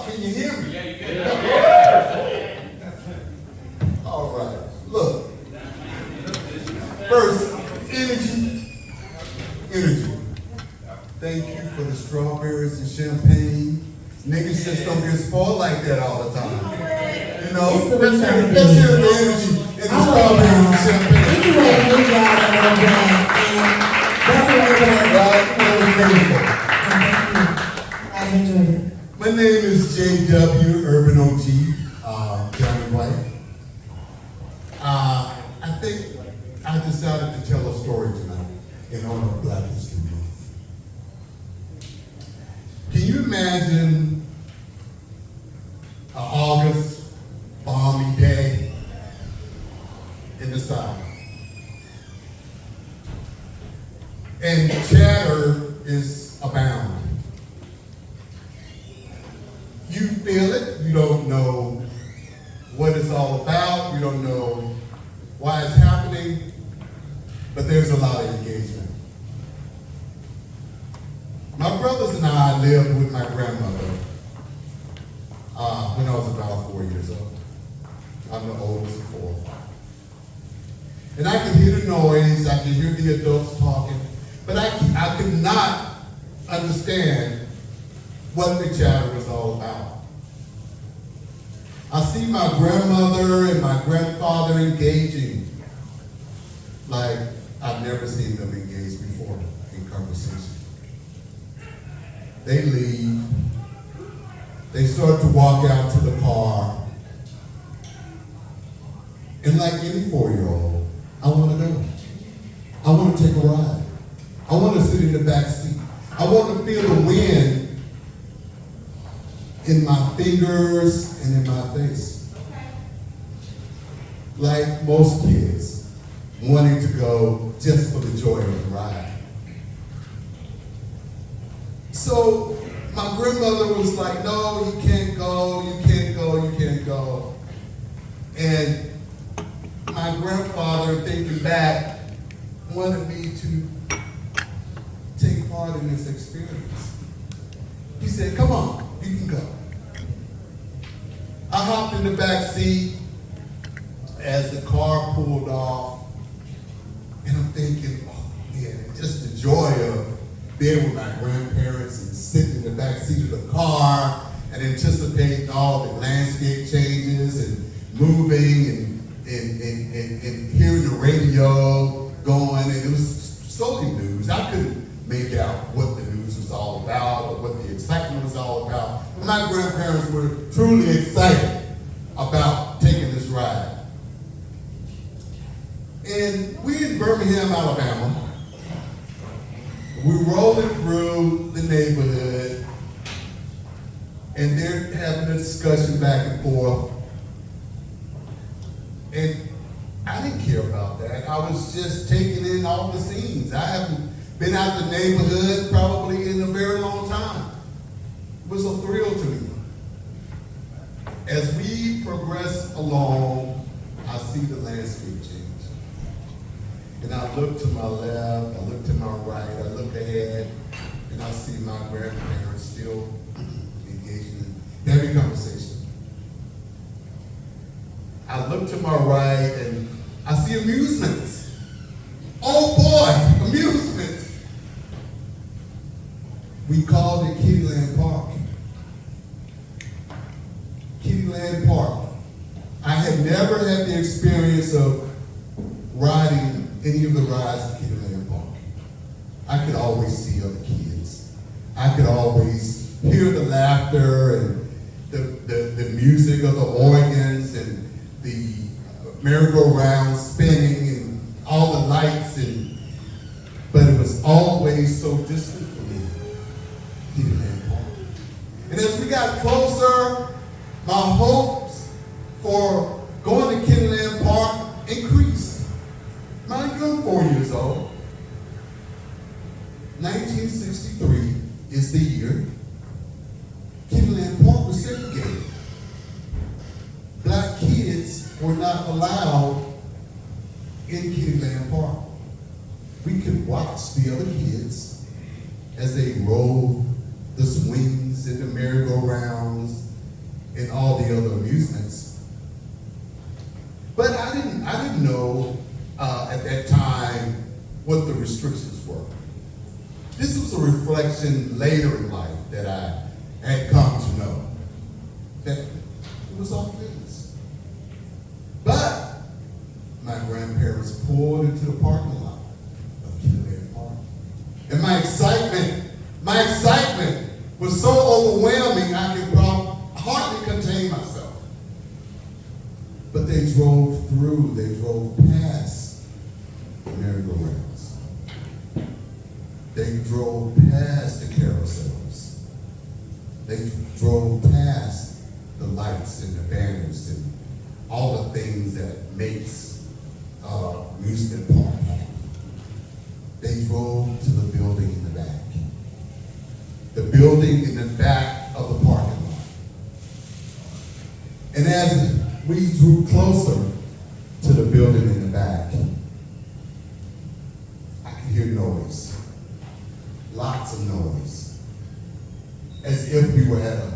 talk. Can you hear me? Yeah, you can. All right. Look. First, energy. Energy. Thank you for the strawberries and champagne. Niggas just don't get spoiled like that all the time. You know? Let's hear the energy and the strawberries and champagne. Anyway, you guys are glad. And that's what we're I've enjoyed it. My name is J.W. Urban OG, Johnny White. I think I decided to tell a story tonight in honor of Black History Month. Can you imagine an August balmy day in the South? And chatter is abound. You feel it, you don't know what it's all about, you don't know why it's happening, but there's a lot of engagement. My brothers and I lived with my grandmother when I was about 4 years old. I'm the oldest of four. And I could hear the noise, I could hear the adults talking, but I could not understand what the chatter was all about. I see my grandmother and my grandfather engaging like I've never seen them engage before in conversation. They leave. They start to walk out to the car. And like any 4-year-old, I want to go. I want to take a ride. I want to sit in the back seat. I want to feel the wind in my fingers and in my face. Like most kids, wanting to go just for the joy of the ride. So my grandmother was like, no, you can't go, you can't go, you can't go. And my grandfather, thinking back, wanted me to take part in this experience. He said, come on, you can go. I hopped in the back seat as the car pulled off, and I'm thinking, oh man, just the joy of being with my grandparents and sitting in the back seat of the car and anticipating all the landscape changes and moving and hearing the radio going, and it was solely news. I couldn't make out what the news was all about or what the excitement was all about. But my grandparents were truly excited about taking this ride. And we in Birmingham, Alabama. We're rolling through the neighborhood, and they're having a discussion back and forth. And I didn't care about that. I was just taking in all the scenes. I haven't been out the neighborhood probably in a very long time. It was a thrill to me. As we progress along, I see the landscape change. And I look to my left, I look to my right, I look ahead, and I see my grandparents still engaging in heavy conversation. I look to my right and I see amusements. Oh boy, amusements. We called it Kiddie Park. Kiddie Park. I had never had the experience of riding any of the rides at Kiddie Park. I could always see other kids. I could always hear the laughter and the music of the organs and the merry-go-round spinning and all the lights, but it was always so distant for me, Kiddie Park. And as we got closer, my hopes for going to Kiddie Park increased. Mind you, I'm 4 years old. 1963 is the year Kiddie Park was segregated. Black kids were not allowed in Kiddie Park. We could watch the other kids as they rode the swings and the merry-go-rounds amusements. But I didn't know at that time what the restrictions were. This was a reflection later in life that I had come to know that it was off limits. But my grandparents pulled into the parking lot of Kiddie Park. And my excitement was so overwhelming I could hardly contain myself. But they drove past the merry-go-rounds. They drove past the carousels. They drove past the lights and the banners and all the things that makes amusement park happy. They drove to the building in the back. The building in the back of the parking lot. And as we drew closer to the building in the back, I could hear noise. Lots of noise. As if we were at a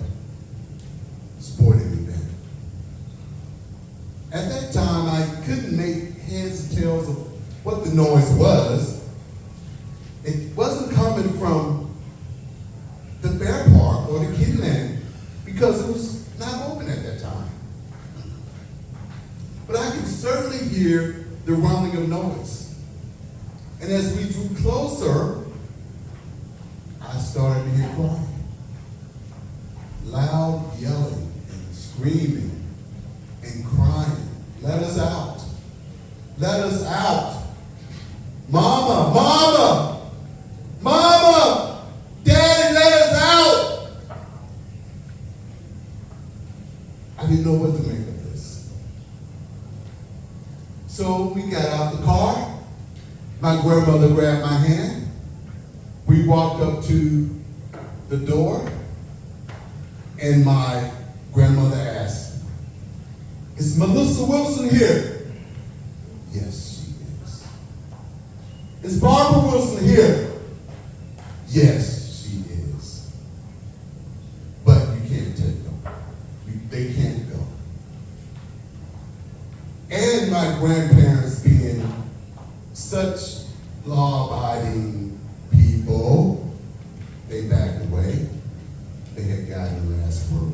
sporting event. At that time, I couldn't make heads and tails of what the noise was. It wasn't coming from the fair park or the kiddie land because it was not open at that time. But I could certainly hear the rumbling of noise. And as we drew closer, I started to hear crying. Loud yelling and screaming and crying. Let us out. Let us out. Mama, mama, mama, daddy, let us out. I didn't know what to make of this. So we got out the car. My grandmother grabbed my hand. We walked up to the door, and my grandmother asked, "Is Melissa Wilson here?" "Yes, she is." "Is Barbara Wilson here?" "Yes, she is." "But you can't take them. They can't go." And my grandparents being such law-abiding people, they backed away. They had gotten the last word.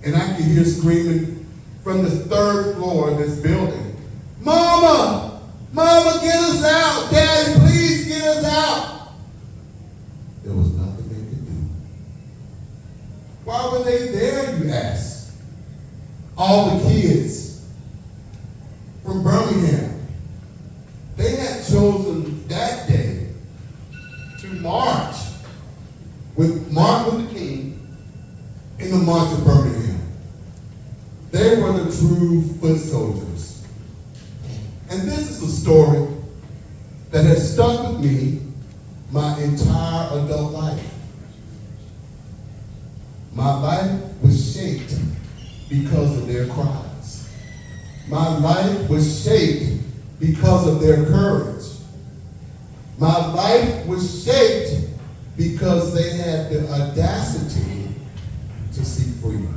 And I could hear screaming from the third floor of this building, "Mama! Mama, get us out! Daddy, please get us out!" There was nothing they could do. Why were they there, you ask? All the kids from Birmingham, they had chosen that day to march with Martin Luther King in the March of Birmingham. They were the true foot soldiers. And this is a story that has stuck with me my entire adult life. My life was shaped because of their cries. My life was shaped because of their courage. My life was shaped because they had the audacity to seek freedom.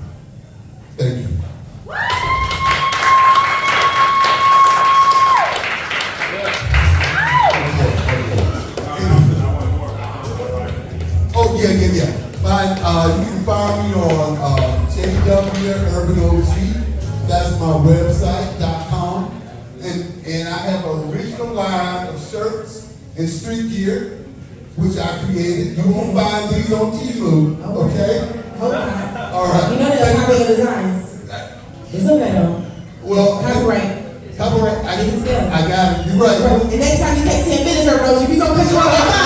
Thank you. Oh, yeah. You can find me on JW Urban OG. That's my website.com. And I have an original line of shirts and street gear, which I created. You won't find these on Temu, okay? Okay. All right. You know they're copying designs. It's okay though. Well, Copyright. I got it. You're right. And next time you take 10 minutes or no, you gonna cut you off.